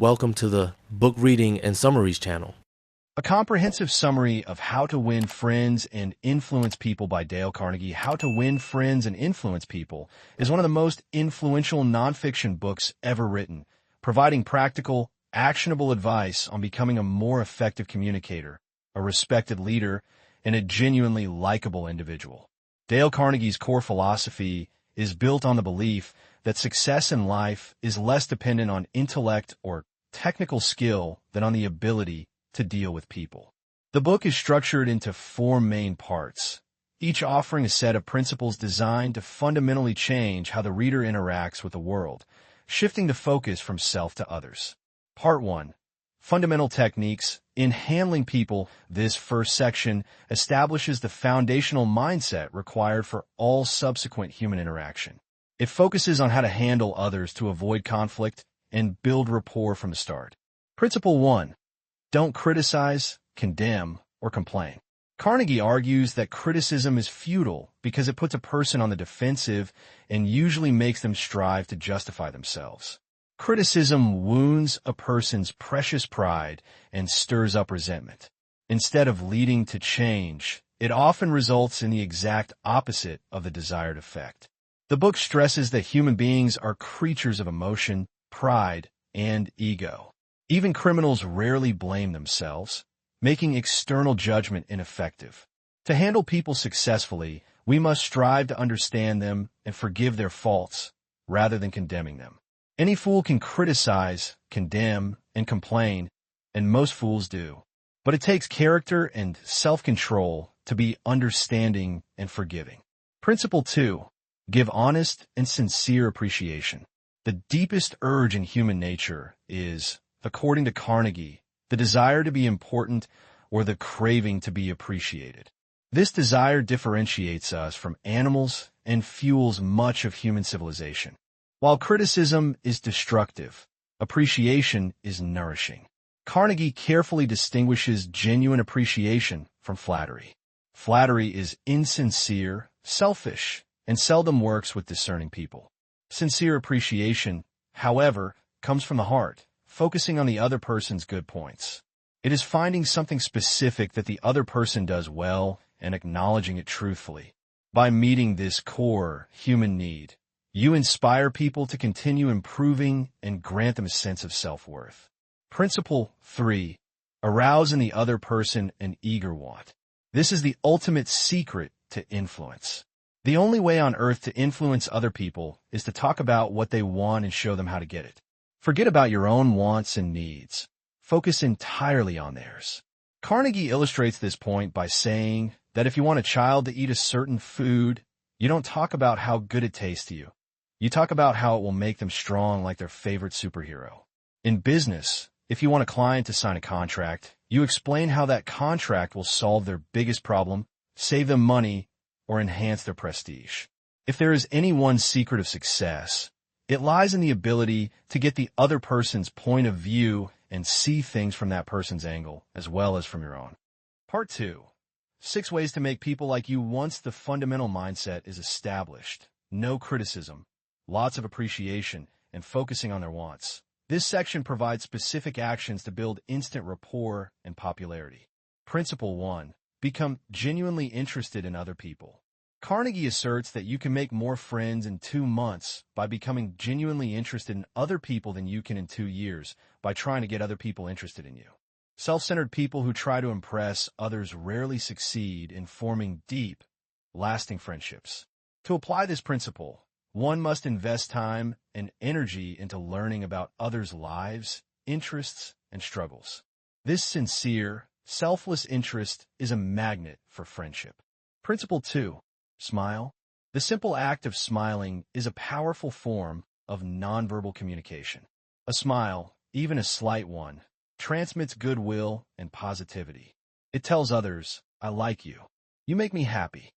Welcome to the Book Reading and Summaries channel. A comprehensive summary of How to Win Friends and Influence People by Dale Carnegie. How to Win Friends and Influence People is one of the most influential nonfiction books ever written, providing practical, actionable advice on becoming a more effective communicator, a respected leader, and a genuinely likable individual. Dale Carnegie's core philosophy is built on the belief that success in life is less dependent on intellect or technical skill than on the ability to deal with people. The book is structured into 4 main parts, each offering a set of principles designed to fundamentally change how the reader interacts with the world, shifting the focus from self to others. Part 1. Fundamental Techniques in Handling People. This first section establishes the foundational mindset required for all subsequent human interaction. It focuses on how to handle others to avoid conflict and build rapport from the start. Principle 1. Don't criticize, condemn, or complain. Carnegie argues that criticism is futile because it puts a person on the defensive and usually makes them strive to justify themselves. Criticism wounds a person's precious pride and stirs up resentment. Instead of leading to change, it often results in the exact opposite of the desired effect. The book stresses that human beings are creatures of emotion, pride, and ego. Even criminals rarely blame themselves, making external judgment ineffective. To handle people successfully, we must strive to understand them and forgive their faults, rather than condemning them. Any fool can criticize, condemn, and complain, and most fools do. But it takes character and self-control to be understanding and forgiving. Principle 2. Give honest and sincere appreciation. The deepest urge in human nature is, according to Carnegie, the desire to be important or the craving to be appreciated. This desire differentiates us from animals and fuels much of human civilization. While criticism is destructive, appreciation is nourishing. Carnegie carefully distinguishes genuine appreciation from flattery. Flattery is insincere, selfish, and seldom works with discerning people. Sincere appreciation, however, comes from the heart, focusing on the other person's good points. It is finding something specific that the other person does well and acknowledging it truthfully. By meeting this core human need, you inspire people to continue improving and grant them a sense of self-worth. Principle 3. Arouse in the other person an eager want. This is the ultimate secret to influence. The only way on earth to influence other people is to talk about what they want and show them how to get it. Forget about your own wants and needs. Focus entirely on theirs. Carnegie illustrates this point by saying that if you want a child to eat a certain food, you don't talk about how good it tastes to you. You talk about how it will make them strong like their favorite superhero. In business, if you want a client to sign a contract, you explain how that contract will solve their biggest problem, save them money, or enhance their prestige. If there is any one secret of success, it lies in the ability to get the other person's point of view and see things from that person's angle, as well as from your own. Part 2. 6 ways to make people like you once the fundamental mindset is established. No criticism, lots of appreciation, and focusing on their wants. This section provides specific actions to build instant rapport and popularity. Principle 1. Become genuinely interested in other people. Carnegie asserts that you can make more friends in 2 months by becoming genuinely interested in other people than you can in 2 years by trying to get other people interested in you. Self-centered people who try to impress others rarely succeed in forming deep, lasting friendships. To apply this principle, one must invest time and energy into learning about others' lives, interests, and struggles. This sincere, selfless interest is a magnet for friendship. Principle 2. Smile. The simple act of smiling is a powerful form of nonverbal communication. A smile, even a slight one, transmits goodwill and positivity. It tells others, "I like you. You make me happy."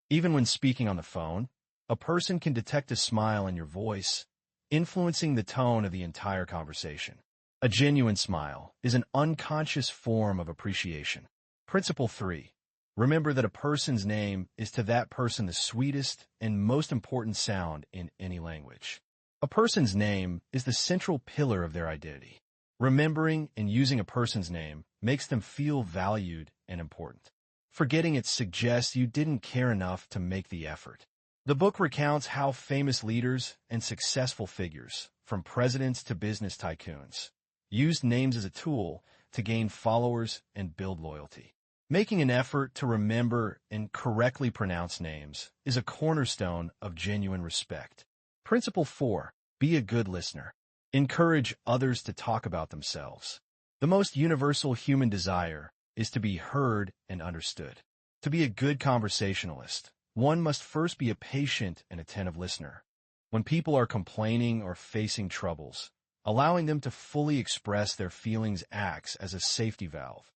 Even when speaking on the phone, a person can detect a smile in your voice, influencing the tone of the entire conversation. A genuine smile is an unconscious form of appreciation. Principle 3. Remember that a person's name is to that person the sweetest and most important sound in any language. A person's name is the central pillar of their identity. Remembering and using a person's name makes them feel valued and important. Forgetting it suggests you didn't care enough to make the effort. The book recounts how famous leaders and successful figures, from presidents to business tycoons, used names as a tool to gain followers and build loyalty. Making an effort to remember and correctly pronounce names is a cornerstone of genuine respect. Principle 4. Be a good listener. Encourage others to talk about themselves. The most universal human desire is to be heard and understood. To be a good conversationalist, one must first be a patient and attentive listener. When people are complaining or facing troubles, allowing them to fully express their feelings acts as a safety valve.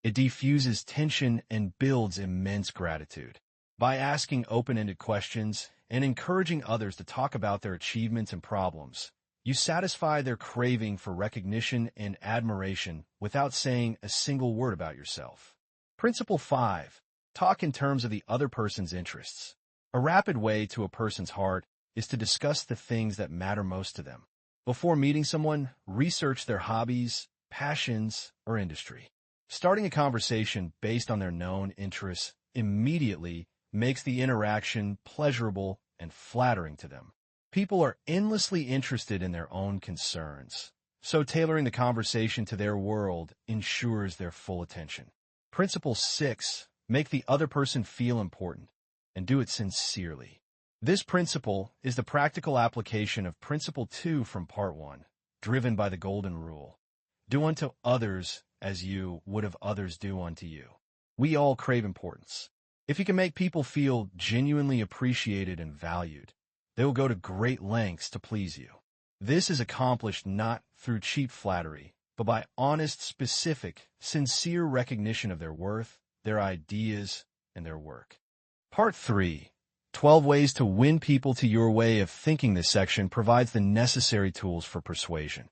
It diffuses tension and builds immense gratitude. By asking open-ended questions and encouraging others to talk about their achievements and problems, you satisfy their craving for recognition and admiration without saying a single word about yourself. Principle 5. Talk in terms of the other person's interests. A rapid way to a person's heart is to discuss the things that matter most to them. Before meeting someone, research their hobbies, passions, or industry. Starting a conversation based on their known interests immediately makes the interaction pleasurable and flattering to them. People are endlessly interested in their own concerns, so tailoring the conversation to their world ensures their full attention. Principle 6. Make the other person feel important, and do it sincerely. This principle is the practical application of Principle 2 from Part 1, driven by the Golden Rule. Do unto others as you would have others do unto you. We all crave importance. If you can make people feel genuinely appreciated and valued, they will go to great lengths to please you. This is accomplished not through cheap flattery, but by honest, specific, sincere recognition of their worth, their ideas, and their work. Part 3. 12 Ways to Win People to Your Way of Thinking. This section provides the necessary tools for persuasion.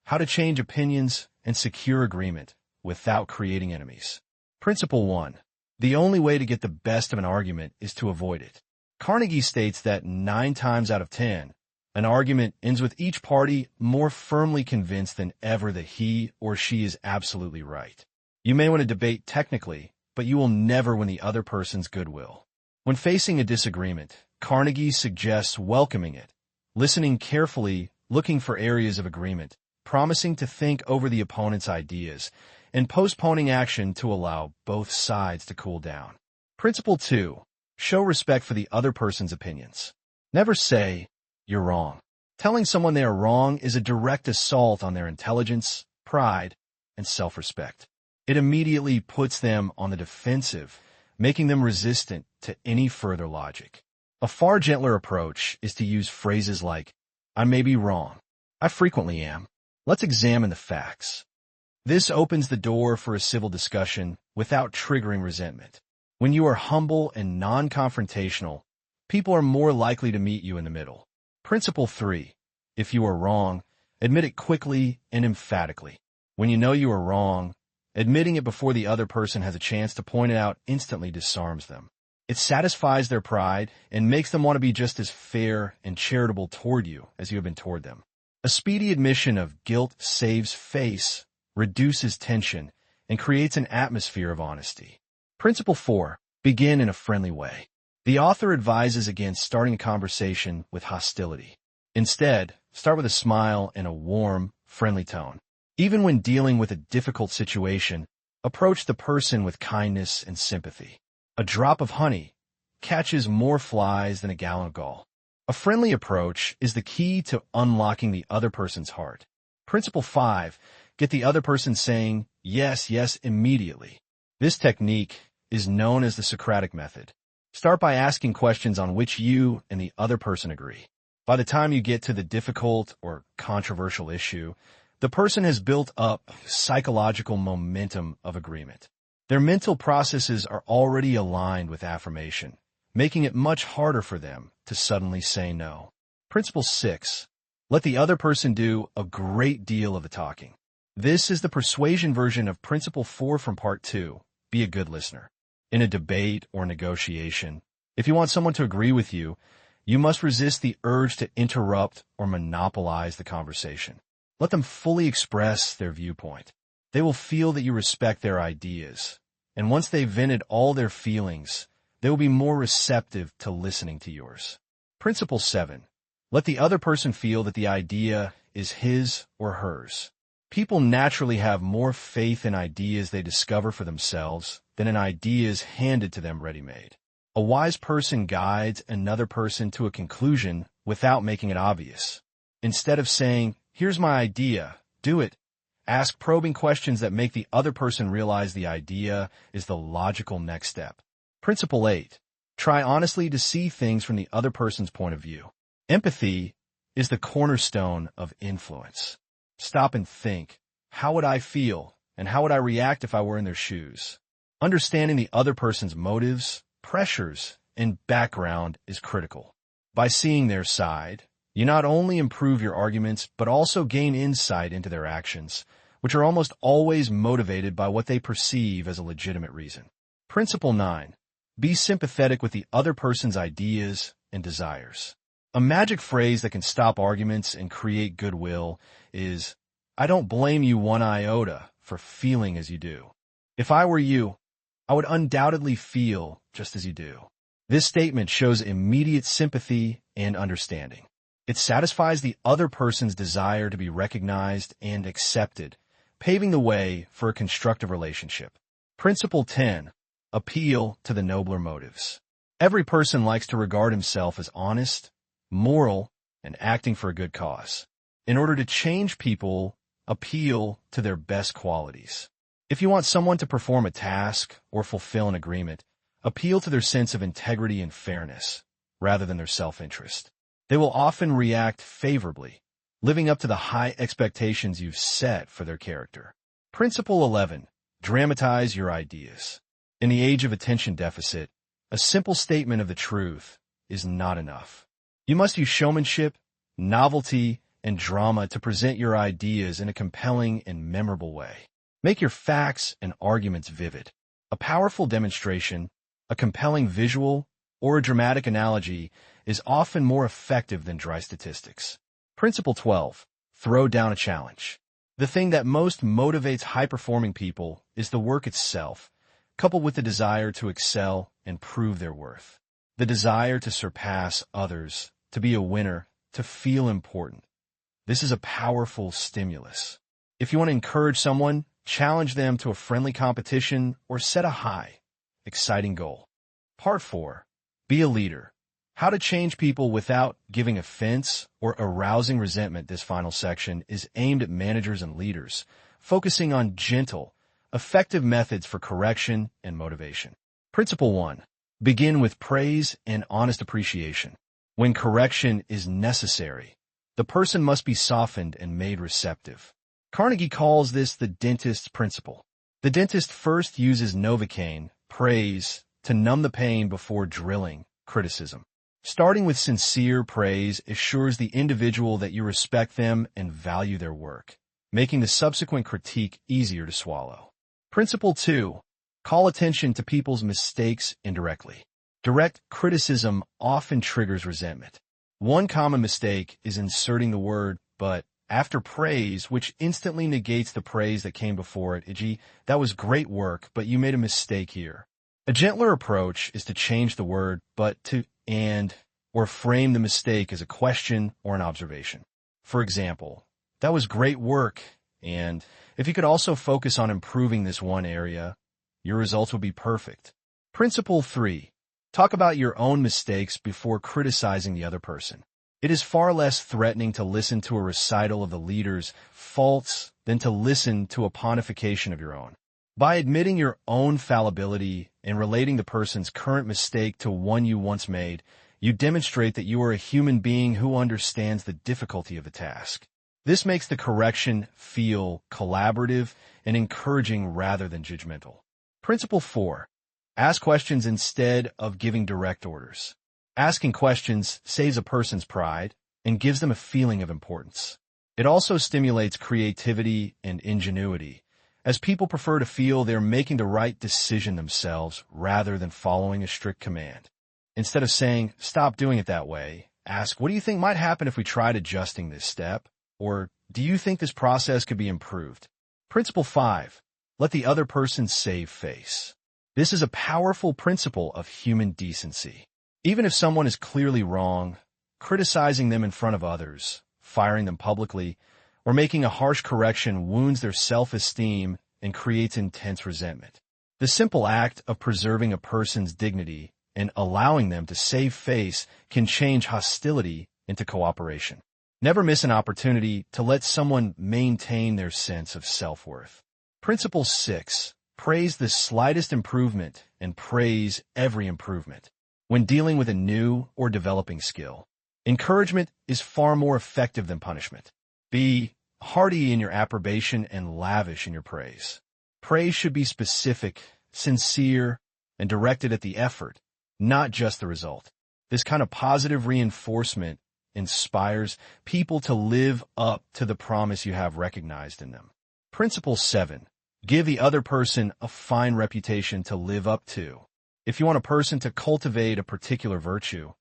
How to change opinions and secure agreement without creating enemies. Principle 1. The only way to get the best of an argument is to avoid it. Carnegie states that 9 times out of 10, an argument ends with each party more firmly convinced than ever that he or she is absolutely right. You may want to debate technically, but you will never win the other person's goodwill. When facing a disagreement, Carnegie suggests welcoming it, listening carefully, looking for areas of agreement, promising to think over the opponent's ideas, and postponing action to allow both sides to cool down. Principle 2. Show respect for the other person's opinions. Never say, "You're wrong." Telling someone they are wrong is a direct assault on their intelligence, pride, and self-respect. It immediately puts them on the defensive, making them resistant to any further logic. A far gentler approach is to use phrases like, "I may be wrong. I frequently am. Let's examine the facts." This opens the door for a civil discussion without triggering resentment. When you are humble and non-confrontational, people are more likely to meet you in the middle. Principle 3. If you are wrong, admit it quickly and emphatically. When you know you are wrong, admitting it before the other person has a chance to point it out instantly disarms them. It satisfies their pride and makes them want to be just as fair and charitable toward you as you have been toward them. A speedy admission of guilt saves face, reduces tension, and creates an atmosphere of honesty. Principle 4. Begin in a friendly way. The author advises against starting a conversation with hostility. Instead, start with a smile and a warm, friendly tone. Even when dealing with a difficult situation, approach the person with kindness and sympathy. A drop of honey catches more flies than a gallon of gall. A friendly approach is the key to unlocking the other person's heart. Principle 5. Get the other person saying, "Yes, yes," immediately. This technique is known as the Socratic method. Start by asking questions on which you and the other person agree. By the time you get to the difficult or controversial issue, the person has built up psychological momentum of agreement. Their mental processes are already aligned with affirmation, making it much harder for them to suddenly say no. Principle 6. Let the other person do a great deal of the talking. This is the persuasion version of Principle 4 from Part 2. Be a good listener. In a debate or negotiation, if you want someone to agree with you, you must resist the urge to interrupt or monopolize the conversation. Let them fully express their viewpoint. They will feel that you respect their ideas. And once they've vented all their feelings, they will be more receptive to listening to yours. Principle 7. Let the other person feel that the idea is his or hers. People naturally have more faith in ideas they discover for themselves than in ideas handed to them ready-made. A wise person guides another person to a conclusion without making it obvious. Instead of saying, "Here's my idea, do it," ask probing questions that make the other person realize the idea is the logical next step. Principle 8. Try honestly to see things from the other person's point of view. Empathy is the cornerstone of influence. Stop and think, how would I feel, and how would I react if I were in their shoes? Understanding the other person's motives, pressures, and background is critical. By seeing their side, you not only improve your arguments, but also gain insight into their actions, which are almost always motivated by what they perceive as a legitimate reason. Principle 9. Be sympathetic with the other person's ideas and desires. A magic phrase that can stop arguments and create goodwill is, "I don't blame you one iota for feeling as you do. If I were you, I would undoubtedly feel just as you do." This statement shows immediate sympathy and understanding. It satisfies the other person's desire to be recognized and accepted, paving the way for a constructive relationship. Principle 10. Appeal to the nobler motives. Every person likes to regard himself as honest, moral, and acting for a good cause. In order to change people, appeal to their best qualities. If you want someone to perform a task or fulfill an agreement, appeal to their sense of integrity and fairness, rather than their self-interest. They will often react favorably, living up to the high expectations you've set for their character. Principle 11. Dramatize your ideas. In the age of attention deficit, a simple statement of the truth is not enough. You must use showmanship, novelty, and drama to present your ideas in a compelling and memorable way. Make your facts and arguments vivid. A powerful demonstration, a compelling visual, or a dramatic analogy is often more effective than dry statistics. Principle 12. Throw down a challenge. The thing that most motivates high-performing people is the work itself, coupled with the desire to excel and prove their worth. The desire to surpass others, to be a winner, to feel important. This is a powerful stimulus. If you want to encourage someone, challenge them to a friendly competition or set a high, exciting goal. Part 4. Be a leader. How to change people without giving offense or arousing resentment. This final section is aimed at managers and leaders, focusing on gentle, effective methods for correction and motivation. Principle 1. Begin with praise and honest appreciation. When correction is necessary, the person must be softened and made receptive. Carnegie calls this the dentist's principle. The dentist first uses Novocaine, praise, to numb the pain before drilling criticism. Starting with sincere praise assures the individual that you respect them and value their work, making the subsequent critique easier to swallow. Principle 2. Call attention to people's mistakes indirectly. Direct criticism often triggers resentment. One common mistake is inserting the word "but" after praise, which instantly negates the praise that came before it, e.g., "That was great work, but you made a mistake here." A gentler approach is to change the word "but" to "and," or frame the mistake as a question or an observation. For example, "That was great work, and if you could also focus on improving this one area, your results would be perfect." Principle 3. Talk about your own mistakes before criticizing the other person. It is far less threatening to listen to a recital of the leader's faults than to listen to a pontification of your own. By admitting your own fallibility and relating the person's current mistake to one you once made, you demonstrate that you are a human being who understands the difficulty of the task. This makes the correction feel collaborative and encouraging rather than judgmental. Principle 4. Ask questions instead of giving direct orders. Asking questions saves a person's pride and gives them a feeling of importance. It also stimulates creativity and ingenuity, as people prefer to feel they're making the right decision themselves rather than following a strict command. Instead of saying, "Stop doing it that way," ask, "What do you think might happen if we tried adjusting this step?" Or do you think this process could be improved? Principle 5. Let the other person save face. This is a powerful principle of human decency. Even if someone is clearly wrong, criticizing them in front of others, firing them publicly, or making a harsh correction wounds their self-esteem and creates intense resentment. The simple act of preserving a person's dignity and allowing them to save face can change hostility into cooperation. Never miss an opportunity to let someone maintain their sense of self-worth. Principle 6. Praise the slightest improvement and praise every improvement. When dealing with a new or developing skill, encouragement is far more effective than punishment. Be hearty in your approbation and lavish in your praise. Praise should be specific, sincere, and directed at the effort, not just the result. This kind of positive reinforcement inspires people to live up to the promise you have recognized in them. Principle 7. Give the other person a fine reputation to live up to. If you want a person to cultivate a particular virtue,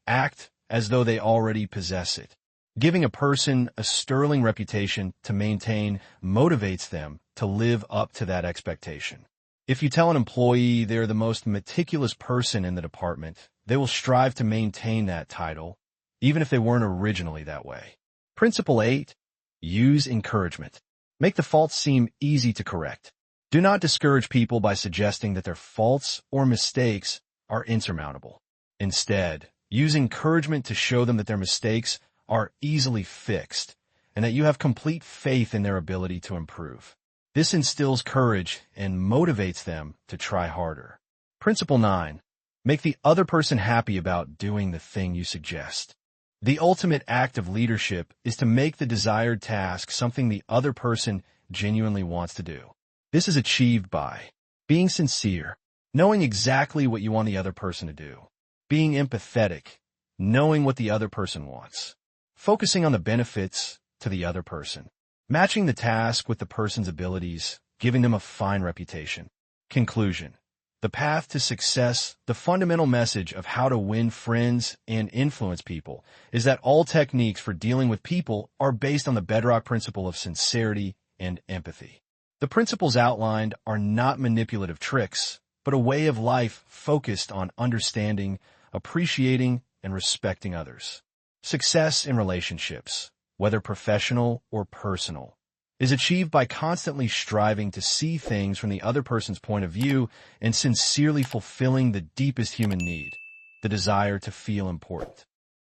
act as though they already possess it. Giving a person a sterling reputation to maintain motivates them to live up to that expectation. If you tell an employee they're the most meticulous person in the department, they will strive to maintain that title, even if they weren't originally that way. Principle 8. Use encouragement. Make the faults seem easy to correct. Do not discourage people by suggesting that their faults or mistakes are insurmountable. Instead, use encouragement to show them that their mistakes are easily fixed and that you have complete faith in their ability to improve. This instills courage and motivates them to try harder. Principle 9. Make the other person happy about doing the thing you suggest. The ultimate act of leadership is to make the desired task something the other person genuinely wants to do. This is achieved by being sincere, knowing exactly what you want the other person to do, being empathetic, knowing what the other person wants, focusing on the benefits to the other person, matching the task with the person's abilities, giving them a fine reputation. Conclusion. The path to success, the fundamental message of how to win friends and influence people, is that all techniques for dealing with people are based on the bedrock principle of sincerity and empathy. The principles outlined are not manipulative tricks, but a way of life focused on understanding, appreciating, and respecting others. Success in relationships, whether professional or personal, is achieved by constantly striving to see things from the other person's point of view and sincerely fulfilling the deepest human need, the desire to feel important.